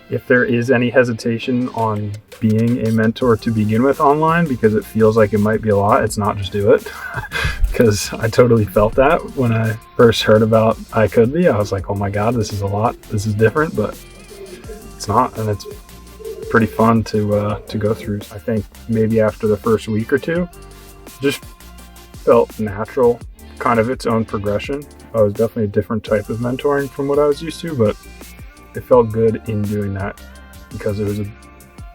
if there is any hesitation on being a mentor to begin with online, because it feels like it might be a lot, it's not just do it. Because I totally felt that when I first heard about ICouldBe. I was like, oh my God, this is a lot. This is different, but it's not. And it's pretty fun to go through. I think maybe after the first week or two, just felt natural, kind of its own progression. I was definitely a different type of mentoring from what I was used to, but it felt good in doing that because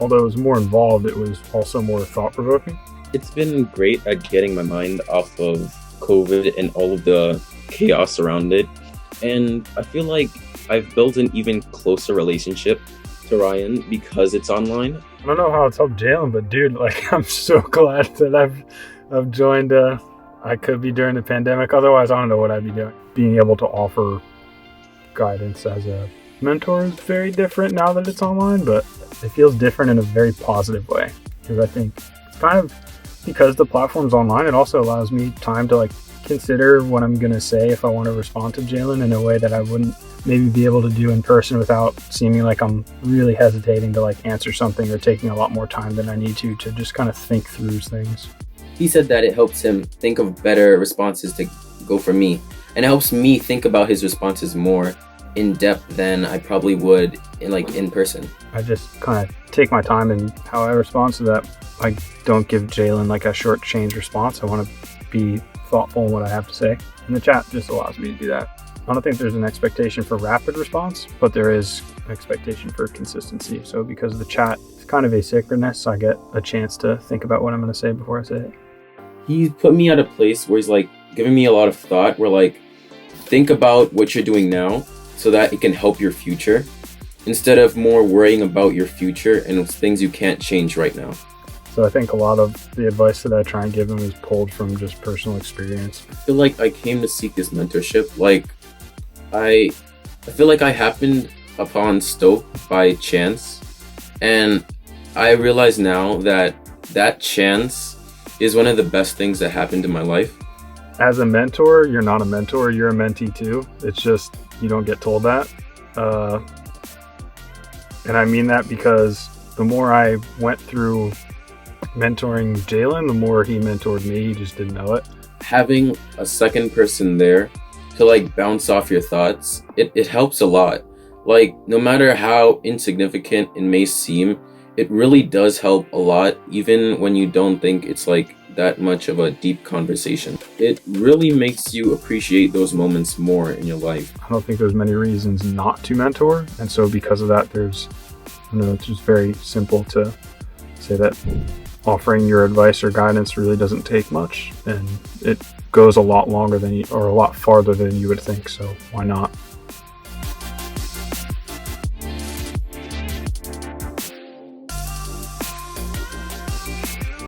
although it was more involved, it was also more thought-provoking. It's been great at getting my mind off of COVID and all of the chaos around it. And I feel like I've built an even closer relationship to Ryan because it's online. I don't know how it's helped Jalen, but dude, like, I'm so glad that I've joined ICouldBe during the pandemic. Otherwise, I don't know what I'd be doing. Being able to offer guidance as a mentor is very different now that it's online, but it feels different in a very positive way. Because I think it's kind of, because the platform's online, it also allows me time to like consider what I'm going to say if I want to respond to Jalen in a way that I wouldn't maybe be able to do in person without seeming like I'm really hesitating to like answer something or taking a lot more time than I need to just kind of think through things. He said that it helps him think of better responses to go for me. And it helps me think about his responses more in depth than I probably would in person. I just kind of take my time in how I respond so that I don't give Jalen like a short change response. I want to be thoughtful in what I have to say. And the chat just allows me to do that. I don't think there's an expectation for rapid response, but there is an expectation for consistency. So because the chat is kind of asynchronous, I get a chance to think about what I'm going to say before I say it. He put me at a place where he's like giving me a lot of thought, where like, think about what you're doing now so that it can help your future, instead of more worrying about your future and things you can't change right now. So I think a lot of the advice that I try and give him is pulled from just personal experience. I feel like I came to seek this mentorship. Like, I feel like I happened upon Stoke by chance, and I realize now that that chance is one of the best things that happened in my life. As a mentor, you're not a mentor, you're a mentee too. It's just, you don't get told that. And I mean that because the more I went through mentoring Jalen, the more he mentored me. He just didn't know it. Having a second person there to like bounce off your thoughts, it helps a lot. Like, no matter how insignificant it may seem, it really does help a lot, even when you don't think it's like that much of a deep conversation. It really makes you appreciate those moments more in your life. I don't think there's many reasons not to mentor. And so because of that, it's just very simple to say that offering your advice or guidance really doesn't take much, and it goes a lot longer or a lot farther than you would think. So why not?